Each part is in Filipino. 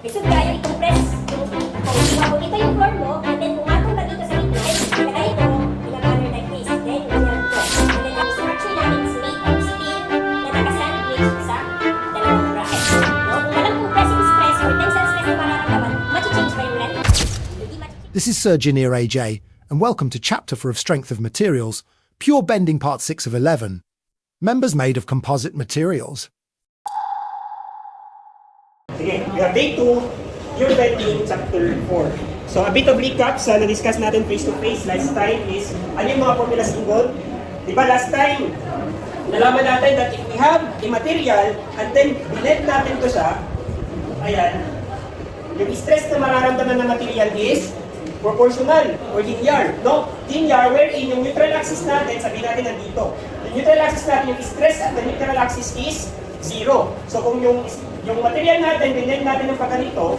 Isod kaya i-compress yung kung ito yung floor mo, and then pumatong ka dito sa gitna, kaya ito, pinag-color like this. Then, ganyan ito. And then, ang structure namin is made of steel na naka-sandwich sa dalawang bracket. No? Kung walang compressive stress or tensile stress na mararamdaman, machi-change ba yung length? Hindi machi-change. This is Sir Janier AJ, and welcome to Chapter 4 of Strength of Materials, Pure Bending Part 6 of 11. Members made of composite materials. Sige, we have day 2, pure bending, chapter 4. So a bit of recap sa na-discuss natin face-to-face last time is, ano yung mga formulas involved? Diba last time, nalaman natin that if we have a material and then blend natin to siya, ayan, yung stress na mararamdaman ng material is proportional or linear, no? Linear wherein yung neutral axis natin, sabihin natin nandito. Yung neutral axis natin, yung stress at the neutral axis is 0. So kung yung material natin, binend natin ng pagganito,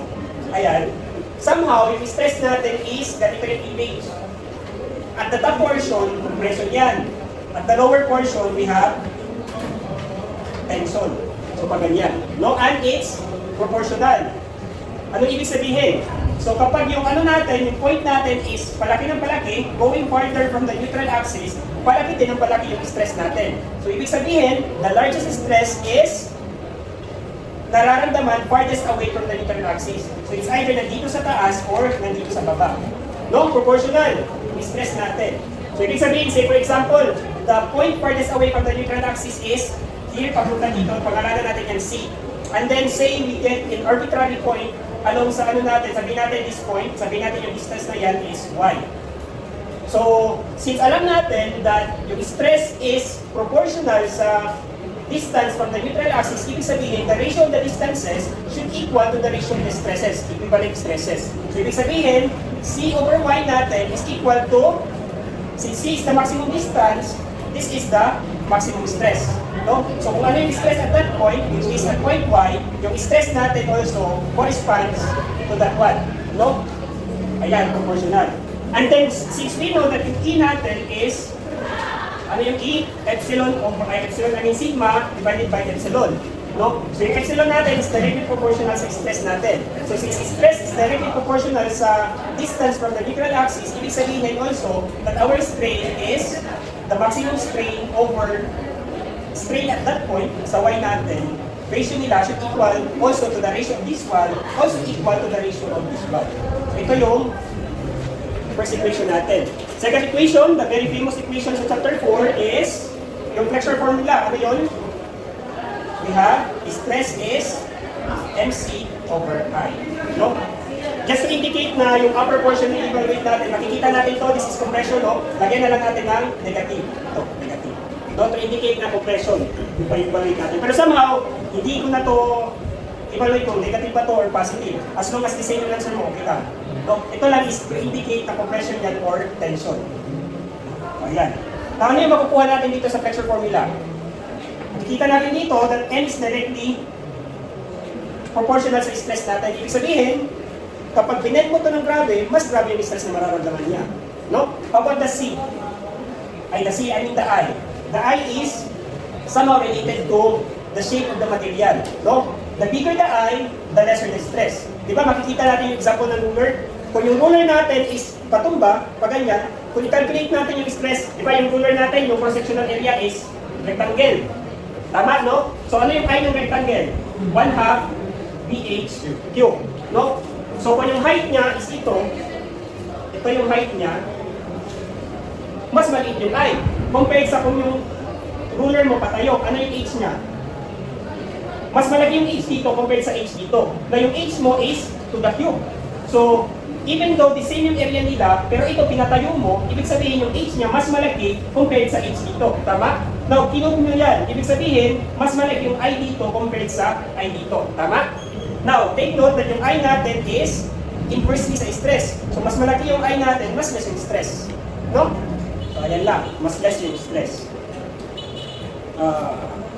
ayan, somehow yung stress natin is ganito yung image. At the top portion, compression yan. At the lower portion, we have tension. So pag ganyan. No? And it's proportional. Ano ibig sabihin? So kapag yung ano natin, yung point natin is palaki ng palaki, going farther from the neutral axis, palaki din ng palaki yung stress natin. So ibig sabihin, the largest stress is nararamdaman farthest away from the neutral axis. So it's either nandito sa taas or nandito sa baba. No? Proportional yung stress natin. So ibig sabihin, say for example, the point farthest away from the neutral axis is here, papunta dito, pag-aralan natin yan C. And then say we get an arbitrary point along sa ano natin, sabihin natin this point, sabihin natin yung distance na yan is Y. So, since alam natin that yung stress is proportional sa distance from the neutral axis, ibig sabihin, the ratio of the distances should equal to the ratio of the stresses, equivalent stresses. So, ibig sabihin, C over Y natin is equal to, since C is the maximum distance, this is the maximum stress. No? So, kung ano yung stress at that point, which is at point Y, yung stress natin also corresponds to that one. No? Ayan, proportional. And then, since we know that yung E natin is, ano yung E? Epsilon over epsilon, I mean sigma divided by epsilon. No? So yung epsilon natin is directly proportional sa stress natin. So since stress is directly proportional sa distance from the neutral axis, ibig sabihin also that our strain is the maximum strain over strain at that point sa Y natin, ratio nila should equal also to the ratio of this one, also equal to the ratio of this one. So ito yung first equation natin. Second equation, the very famous equation sa chapter 4 is yung flexure formula. Ano yun? We have stress is MC over I. No? Just to indicate na yung upper portion na evaluate natin, makikita natin to, this is compression, no? Lagyan na lang natin ng negative. Ito, negative. No? To indicate na compression, yung pa-evaluate natin. Pero somehow, hindi ko na to evaluate kung negative ba to or positive. As long as the same yung answer mo, okay ka. No, ito lang is to indicate na compression yan or tension. O yan. Ano yung makukuha natin dito sa flexure formula? Makikita natin dito that M is directly proportional sa stress natin. Ibig sabihin, kapag binend mo ito ng grabe, mas grabe yung stress na mararamdaman niya. No? How about the C? I mean the I. The I is somehow related to the shape of the material. No? The bigger the I, the lesser the stress. Di ba makikita natin yung example ng ruler? Kung yung ruler natin is patumba, pag ganyan, kung i-calculate natin yung stress, di ba yung ruler natin, yung cross-sectional area is rectangle. Tama, no? So ano yung I ng rectangle? 1/2 BH cube. No? So kung yung height niya is ito yung height niya, mas maliit yung I. Compared sa kung yung ruler mo patayo, ano yung H niya? Mas malaki yung H dito compared sa H dito. Na yung H mo is to the cube. So, even though the same yung area nila, pero ito pinatayo mo, ibig sabihin yung H niya mas malaki compared sa H dito. Tama? Now, kinop nyo yan. Ibig sabihin, mas malaki yung I dito compared sa I dito. Tama? Now, take note that yung I natin is inversely sa stress. So, mas malaki yung I natin, mas less yung stress. No? So, ayan lang. Mas less yung stress.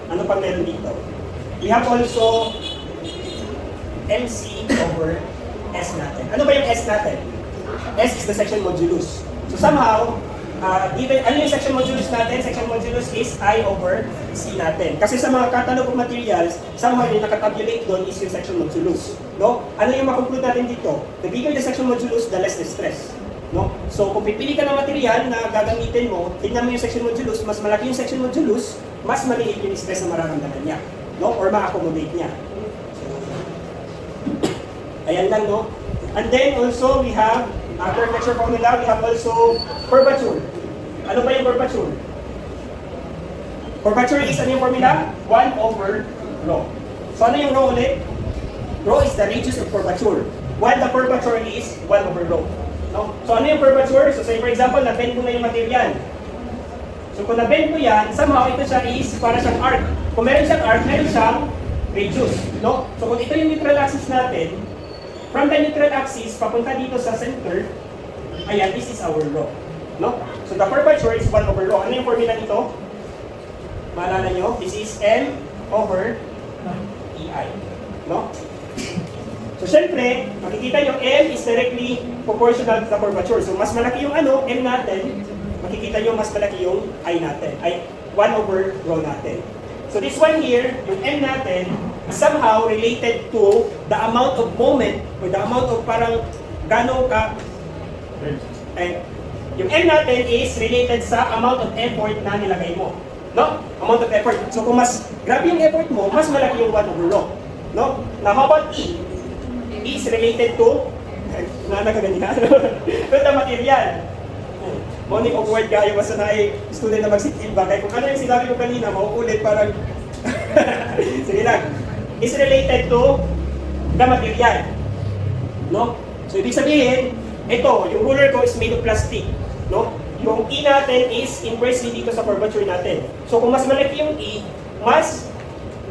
Ano pa meron dito? We have also MC over S natin. Ano ba yung S natin? S is the section modulus. So somehow, given, ano yung section modulus natin? Section modulus is I over C natin. Kasi sa mga catalog of materials, somehow yung nakatabulate doon is yung section modulus. No? Ano yung makonclude natin dito? The bigger the section modulus, the less the stress. No? So kung pipili ka ng material na gagamitin mo, tignan mo yung section modulus, mas malaki yung section modulus, mas maliit yung stress na mararamdaman niya. No? Or ma-accommodate niya. Ayan lang, no? And then also we have after lecture formula, we have also curvature. Ano ba yung curvature? Curvature is ano yung formula? 1 over rho. So ano yung rho ulit? Rho is the radius of curvature. While the curvature is 1 over rho. No? So ano yung curvature? So say for example, na-bend mo na yung material. So kung na-bend mo yan, somehow ito siya is para siyang arc. Kung meron siyang arc, meron siyang radius. No? So kung ito yung neutral axis natin, from the neutral axis, papunta dito sa center, ayan, this is our rho. No? So the curvature is 1 over rho. Ano yung formula nito? Maalala nyo? This is M over EI. No? So syempre, makikita nyo, M is directly proportional to the curvature. So mas malaki yung ano, M natin, makikita nyo mas malaki yung I natin. Ay, 1 over rho natin. So this one here, yung M natin, is somehow related to the amount of moment or the amount of parang gano'n ka yung M natin is related sa amount of effort na nilagay mo. No? Amount of effort. So kung mas grabe yung effort mo, mas malaki yung 1 over rho. No? Now how about E? E is related to nanagaganyan. To the material. Morning of word kayo, basta na ay student na mag-sit-feedback. Kaya kung ano yung sinabi ko kanina, mauulit parang sige lang. Is related to the material. No? So ibig sabihin, ito, yung ruler ko is made of plastic. No? Yung E natin is inversely dito sa curvature natin. So kung mas malaki yung E, mas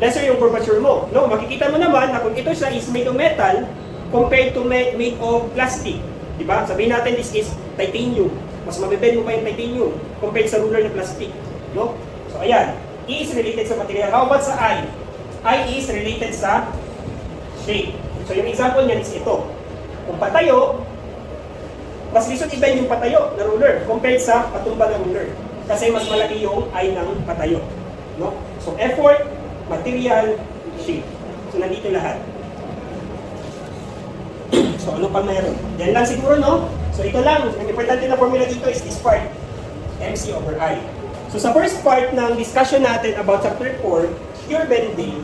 lesser yung curvature mo. No? Makikita mo naman na kung ito siya is made of metal compared to made of plastic. Diba? Sabihin natin this is titanium. Mas mabibend mo pa yung titanium compared sa ruler na plastic. No? So ayan, E is related sa material. How about sa I? I is related sa shape. So yung example niyan is ito. Kung patayo, mas lisod i-bend yung patayo na ruler compared sa patumba na ruler. Kasi mas malaki yung I ng patayo. No? So effort, material, shape. So nandito lahat. So ano pa meron? Yan lang siguro, no? So ito lang, ang importante na formula dito is this part, MC over I. So sa first part ng discussion natin about chapter 4, pure bending,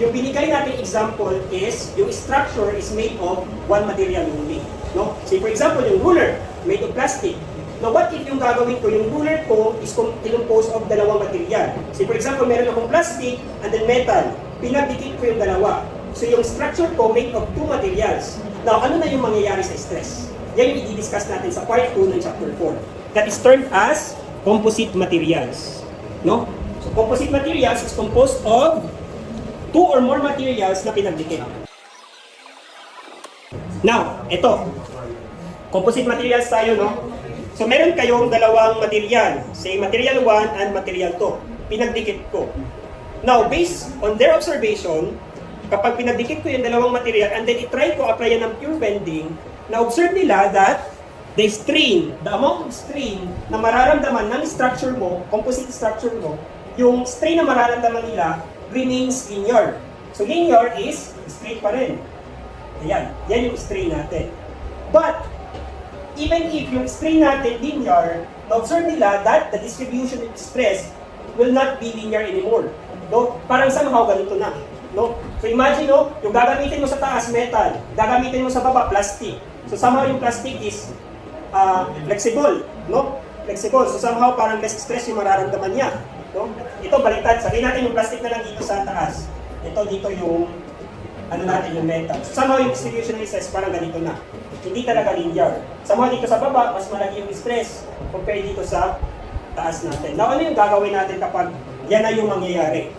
yung binigay natin example is, yung structure is made of one material only. No? Say for example, yung ruler, made of plastic. Now what if yung gagawin ko, yung ruler ko is composed of dalawang material. Say for example, meron akong plastic and then metal. Pinagdikit ko yung dalawa. So yung structure ko made of two materials. Now ano na yung mangyayari sa stress? Yan yung i-discuss natin sa part 2 ng chapter 4. That is termed as composite materials. No? So composite materials is composed of two or more materials na pinagdikit. Now, ito. Composite materials tayo, no? So meron kayong dalawang material. Say material 1 and material 2. Pinagdikit ko. Now, based on their observation, kapag pinagdikit ko yung dalawang material and then i-try ko applyan ng pure bending, na-observe nila that the strain, the amount of strain na mararamdaman ng structure mo, composite structure mo, yung strain na mararamdaman nila remains linear. So linear is straight pa rin. Ayan, yan yung strain natin. But, even if yung strain natin linear, na-observe nila that the distribution of stress will not be linear anymore. No? Parang somehow ganito na. No? So imagine, no, yung gagamitin mo sa taas, metal. Gagamitin mo sa baba, plastic. So somehow yung plastic is flexible, no? Flexible. So somehow parang less stress yung mararamdaman niya, no? Ito baliktad. Sabihin natin yung plastic na lang dito sa taas. Ito dito yung ano natin yung metal. So somehow yung distribution ng stress parang ganito na. Hindi talaga linear. Somehow dito sa baba, mas malaki yung stress compared dito sa taas natin. Now ano yung gagawin natin kapag yan na yung mangyayari?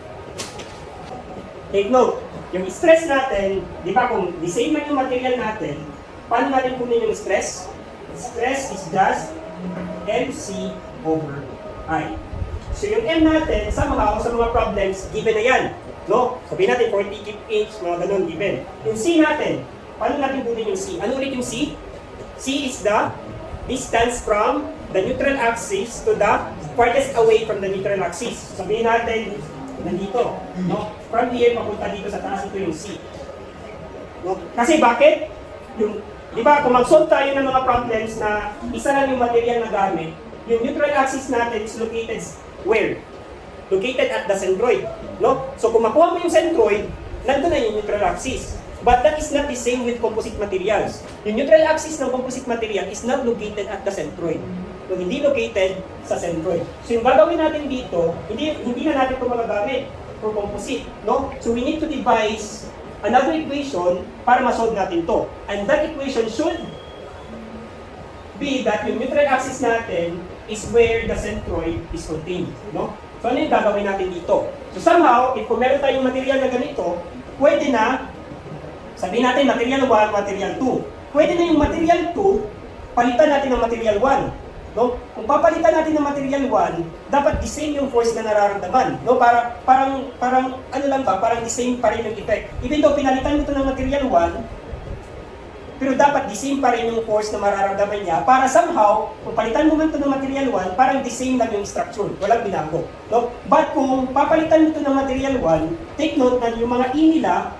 Take note, yung stress natin, di ba kung the same man yung material natin, paano natin kunin yung stress? Stress is just MC over I. So yung M natin, somehow sa mga problems, given na yan. No? Sabihin natin 40 kph, mga ganun, given. Yung C natin, paano natin kunin yung C? Ano ulit yung C? C is the distance from the neutral axis to the farthest away from the neutral axis. Sabihin natin, nandito. No? From here, papunta dito sa taas, ito yung C. No? Kasi bakit? Yung, di ba, kung mag-solve tayo ng mga problems na isa lang yung material na gamit, yung neutral axis natin is located where? Located at the centroid. No? So kung makuha mo yung centroid, nandun na yung neutral axis. But that is not the same with composite materials. Yung neutral axis ng composite material is not located at the centroid. So, hindi located sa centroid. So yung gagawin natin dito, hindi na natin ito magagamit for composite. No? So we need to devise another equation para ma-solve natin to. And that equation should be that yung neutral axis natin is where the centroid is contained. No? So ano yung gagawin natin dito? So somehow, if kung meron tayong material na ganito, pwede na, sabihin natin material 1, material 2. Pwede na yung material 2, palitan natin ng material 1. No? Kung papalitan natin ng material 1, dapat the same yung force na nararamdaman. No? Parang ano lang ba, parang the same pa rin yung effect. Even though pinalitan mo ito ng material 1, pero dapat the same pa rin yung force na mararamdaman niya para somehow, kung palitan mo man ito ng material 1, parang the same lang yung structure, walang binago. No? But kung papalitan mo ito ng material 1, take note na yung mga E nila,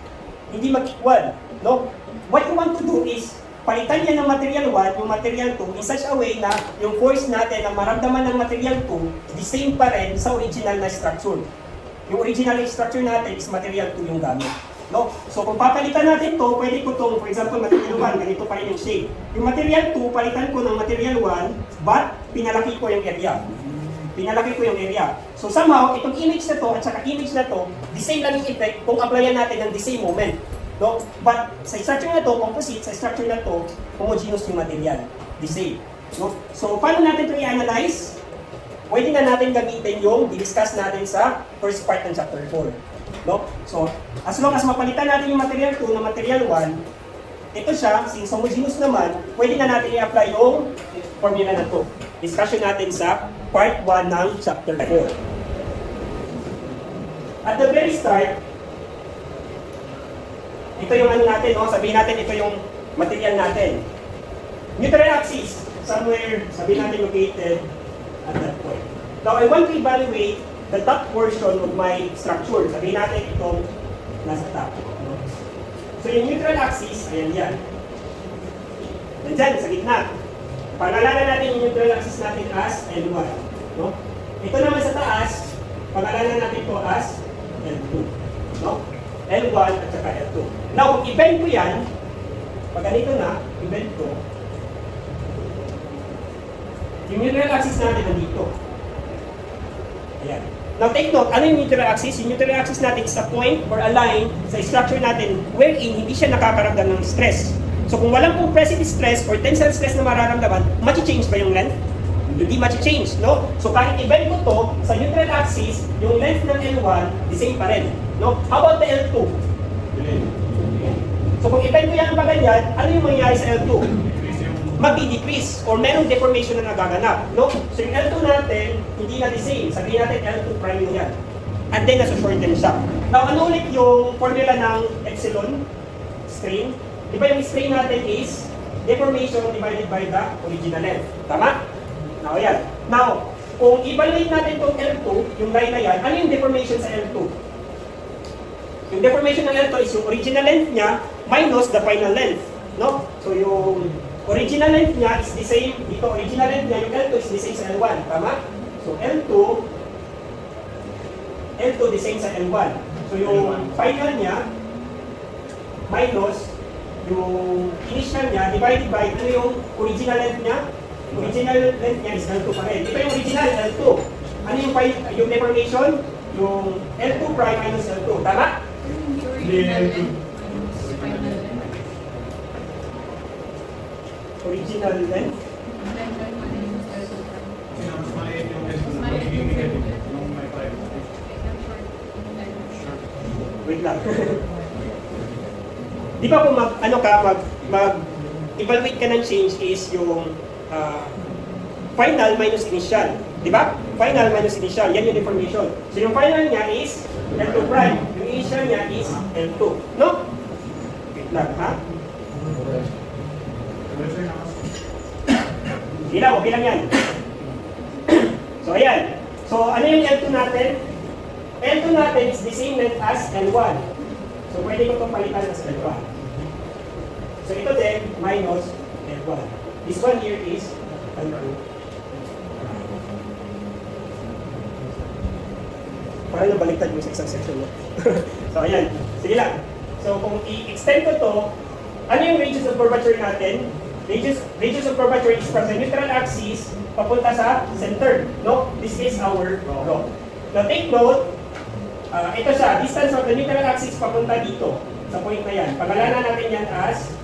hindi mag-equal. No? What you want to do is, palitan yan ng material 1, yung material 2, in such a way na yung force natin na maramdaman ng material 2, the same pa rin sa original na structure. Yung original structure natin is material 2 yung gamit. No? So kung papalitan natin to, pwede ko itong, for example, material 1, ganito pa rin yung shape. Yung material 2, palitan ko ng material 1, but pinalaki ko yung area. Pinalaki ko yung area. So somehow, itong image na to at saka image na to, the same lang yung effect kung applyan natin ng the same moment. No? But sa structure na to, composite, sa structure na to, homogeneous yung material. The same. No? So paano natin ito i-analyze? Pwede na natin gamitin yung i-discuss natin sa first part ng chapter 4. No? So, as long as mapalitan natin yung material 2 na material 1, ito siya, since homogeneous naman, pwede na natin i-apply yung formula na to. Discussion natin sa part 1 ng chapter 4. At the very start, ito yung ano natin, no? Sabihin natin ito yung material natin. Neutral axis, somewhere, sabihin natin located at that point. Now, I want to evaluate the top portion of my structure. Sabihin natin itong nasa top. No? So yung neutral axis, ayan yan. Nandyan, sa gitna. Pangalanan natin yung neutral axis natin as L1. No? Ito naman sa taas, pangalanan natin ito as L2. No? L1 at saka L2. Now, kung i-bend ko yan, pag ganito na, i-bend ko, yung neutral axis natin nandito. Ayan. Now take note, ano yung neutral axis? Yung neutral axis natin is a point or a line sa structure natin wherein hindi siya nakakaramdam ng stress. So kung walang compressive stress or tensile stress na mararamdaman, machi-change ba yung length? Hindi machi-change, no? So kahit i-bend ko to sa neutral axis, yung length ng L1, the same pa rin. No? How about the L2? So kung i-bend ko yan pa ganyan, ano yung mangyayari sa L2? Mag-decrease or merong deformation na nagaganap. No? So yung L2 natin, hindi na the same. Sabihin natin L2 prime yan. And then nasa-shorten siya. Now ano ulit yung formula ng epsilon strain? Diba yung strain natin is deformation divided by the original length. Tama? Now yan. Now, kung evaluate natin itong L2, yung line na yan, ano yung deformation sa L2? Yung deformation ng L2 is yung original length niya minus the final length. No? So yung original length niya is the same, dito original length niya, yung L2 is the same sa L1, tama? So L2 the same sa L1. So yung final niya minus yung initial niya divided by ano yung original length niya? Original length niya is L2 pa rin. Ito yung original L2. Ano yung deformation? Yung L2 prime minus L2, tama? Original length. Wait lang. Di ba kung mag-evaluate ka ng change is yung final minus initial. Di ba? Final minus initial. Yan yung deformation. So yung final niya is L2 prime. Yung initial niya is L2. No? Wait lang, ha? Sige lang, okay lang yan. So, ayan. So, ano yung L2 natin? L2 natin is the same length as L1. So, pwede ko itong palitan as L1. So, ito din, minus L1. This one here is L2. Parang nabaliktad mo sa isang section mo. So, ayan. Sige lang. So, kung i-extend ko to, ano yung radius of curvature natin? Radius of curvature is from the neutral axis papunta sa center. No? This is our law. Now, take note, ito siya, distance of the neutral axis papunta dito, sa point na yan. Pagalanan natin yan as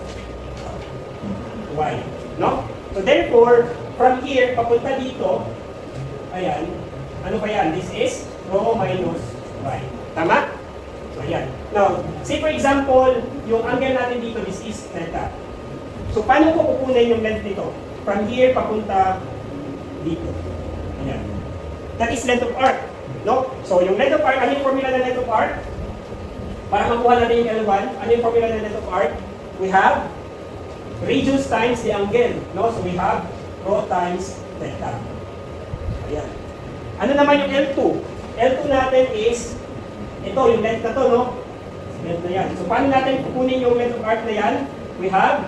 y. No? So, therefore, from here, papunta dito, ayan, ano ba yan? This is rho minus y. Tama? So, ayan. Now, say for example, yung angle natin dito, this is theta. So, paano ko kukunin yung length nito? From here, papunta dito. Ayan. That is length of arc. No? So, yung length of arc, ano yung formula ng length of arc? Para makuha natin yung L1, ano yung formula ng length of arc? We have radius times the angle. No? So, we have rho times theta. Ayan. Ano naman yung L2? L2 natin is, ito, yung length na to, no? Length na yan. So, paano natin kukunin yung length of arc na yan? We have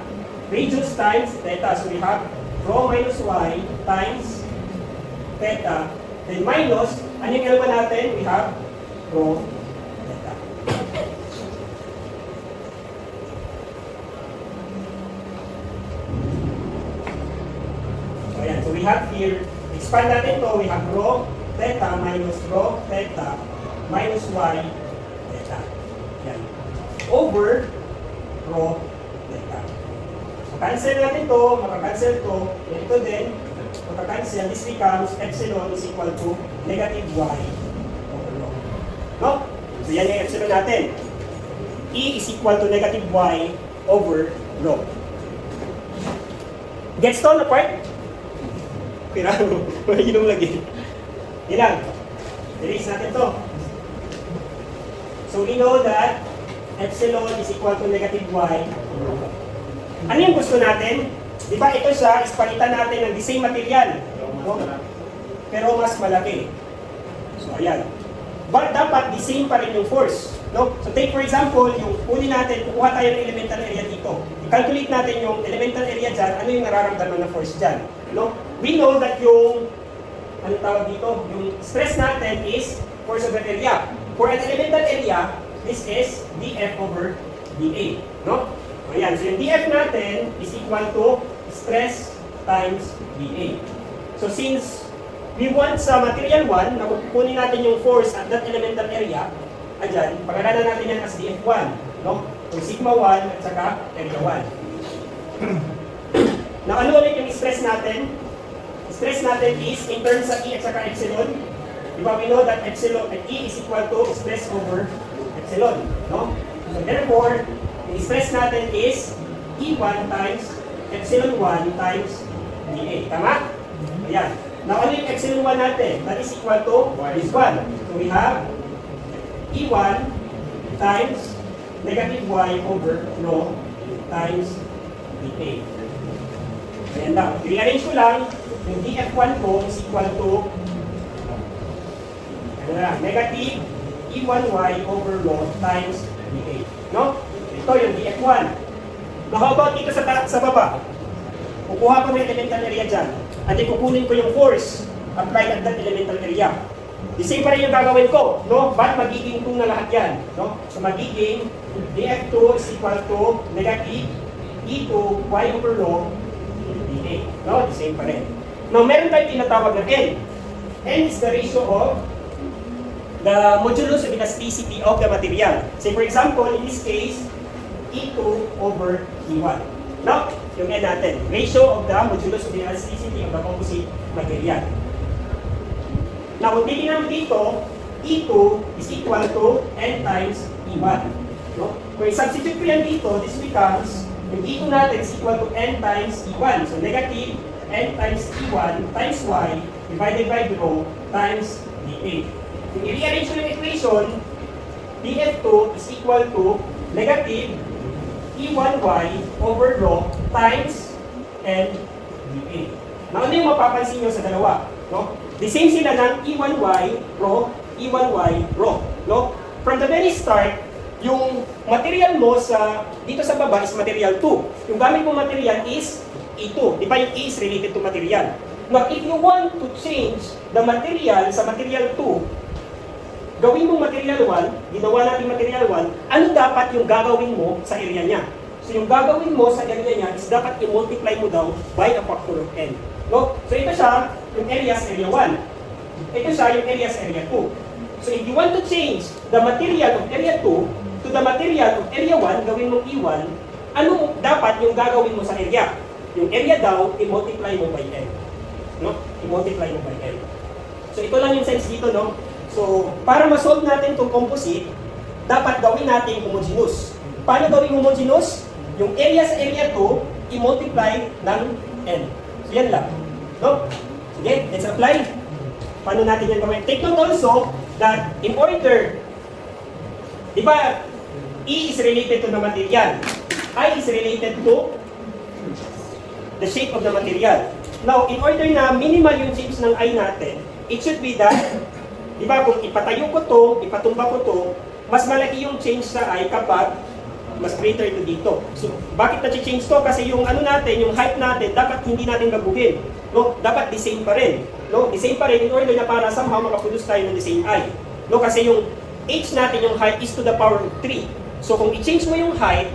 radius times theta. So, we have rho minus y times theta. Then minus, ano yung L1 natin? We have rho theta. So, ayan. So, we have here, expand natin to, we have rho theta minus rho theta minus y theta. Yan. Over rho theta. So, cancel natin to, makakancel to, ito din, makakancel, this becomes epsilon is equal to negative y over rho. No? So, yan yung epsilon natin. E is equal to negative y over rho. Gets to na part? Pirano, mahinom lagi. Ilan? Erase natin to. So we know that epsilon is equal to negative y. Ano yung gusto natin? Di ba ito siya, is palitan natin ng the same material. No? Pero mas malaki. So ayan. But dapat the same pa rin yung force. No? So take for example, yung uli natin, kukuha tayo ng elemental area dito. I-calculate natin yung elemental area dyan, ano yung nararamdaman na force dyan. No? We know that yung ano tawag dito? Yung stress natin is force over area. For an elemental area, this is dF over dA. No? Ayan. So yung dF natin is equal to stress times dA. So since we want sa material 1 na kukunin natin yung force at that elemental area, ayan, pagkalanan natin yan as dF1. No? So sigma 1 at saka area 1. Now ano ulit yung stress natin? Stress natin is in terms sa E at saka epsilon. Diba we know that epsilon at E is equal to stress over epsilon. No? So therefore, the stress natin is E1 times epsilon 1 times dA. Tama? Ayan. Now ano yung epsilon 1 natin? That is equal to this one. So we have E1 times negative y over rho times dA. Ayan lang. I-arrange ko lang. Yung dF1 ko is equal to ano na, negative E1y over rho times dA. No? Ito yung dF1. Now how about dito sa baba? Kukuha ko ng elemental area dyan. At kukunin ko yung force applied at that elemental area. The same pa rin yung gagawin ko. No? But magiging 2 na lahat yan. No? So magiging dF2 is equal to negative E2y over rho dA. No? The same pa rin. Now, meron tayong tinatawag na N. N is the ratio of the modulus of elasticity of the material. Say for example, in this case, E2 over E1. No? Yung N natin. Ratio of the modulus of the elasticity of the composite material. Now, kung titignan mo dito, E2 is equal to N times E1. No? Kung i-substitute ko yan dito, this becomes, yung E2 natin is equal to N times E1. So, negative N times E1 times Y divided by rho times dA. Kung i-rearrange ko yung equation, dF2 is equal to negative E1Y over rho times N dA. Now, ano yung mapapansin nyo sa dalawa? No? The same sila ng E1Y, rho, E1Y, rho. No? From the very start, yung material mo dito sa baba is material 2. Yung gamit mong material is E2. Di ba yung E is related to material? Now, if you want to change the material sa material 2, gawin mong material 1, ginawa natin material 1, ano dapat yung gagawin mo sa area niya? So yung gagawin mo sa area niya is dapat i-multiply mo daw by a factor of n. No? So ito siya, yung areas area 1. Ito siya, yung areas area 2. So if you want to change the material of area 2 to the material of area 1, gawin mong E1, ano dapat yung gagawin mo sa area? Yung area daw, i-multiply mo by n. No? I-multiply mo by n. So ito lang yung sense dito, no? So, para ma-solve natin itong composite, dapat gawin natin homogeneous. Paano gawin homogeneous? Yung area sa area 2, i-multiply ng n. So, yan lang. No? Sige, let's apply. Paano natin yan gawin? Take note also that in order, di ba, E is related to the material. I is related to the shape of the material. Now, in order na minimal yung change ng I natin, it should be that, di ba, kung ipatayo ko to, ipatumba ko to, mas malaki yung change sa I kapag mas greater to dito. So, bakit na-change to? Kasi yung ano natin, yung height natin, dapat hindi natin baguhin. No? Dapat the same pa rin. No? The same pa rin in order na para somehow makaproduce tayo ng the same I. No? Kasi yung h natin, yung height is to the power of 3. So, kung i-change mo yung height,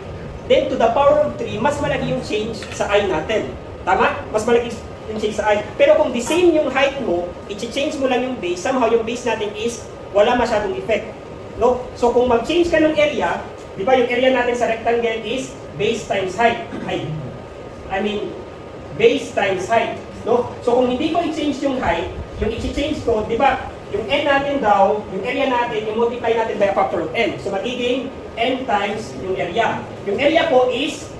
then to the power of 3, mas malaki yung change sa I natin. Tama? Mas malaki yung change sa I. Pero kung the same yung height mo, i-change mo lang yung base, somehow yung base natin is wala masyadong effect. No? So, kung mag-change ka ng area, di ba yung area natin sa rectangle is base times height. I mean, base times height. No? So kung hindi ko i-change yung height, yung i-change ko, di ba, yung n natin daw, yung area natin, yung multiply natin by a factor of n. So magiging n times yung area. Yung area ko is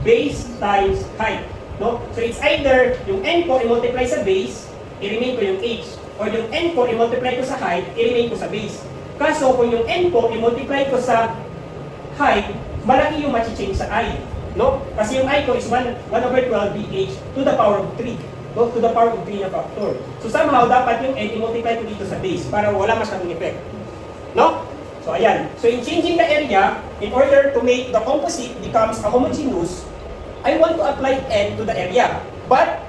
base times height. No? So it's either yung n ko i-multiply sa base, i-remain ko yung h. Or yung n ko i-multiply ko sa height, i-remain ko sa base. Kaso kung yung n ko i-multiply ko sa height, malaki yung ma-change sa I. No? Kasi yung I ko is 1 over 12 BH to the power of 3. No? To the power of 3 na factor. So somehow, dapat yung n i-multiply ko dito sa base para wala masyadong effect. No? So ayan. So in changing the area, in order to make the composite becomes a homogeneous, I want to apply n to the area. But,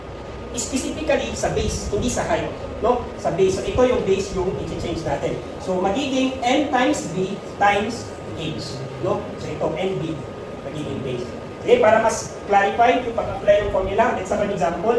specifically sa base, hindi sa height. No? Sa base. So ito yung base yung i-change natin. So magiging n times b times h. No? So ito, NB, magiging base. Okay, para mas clarify yung pag-apply ng formula, let's have an example.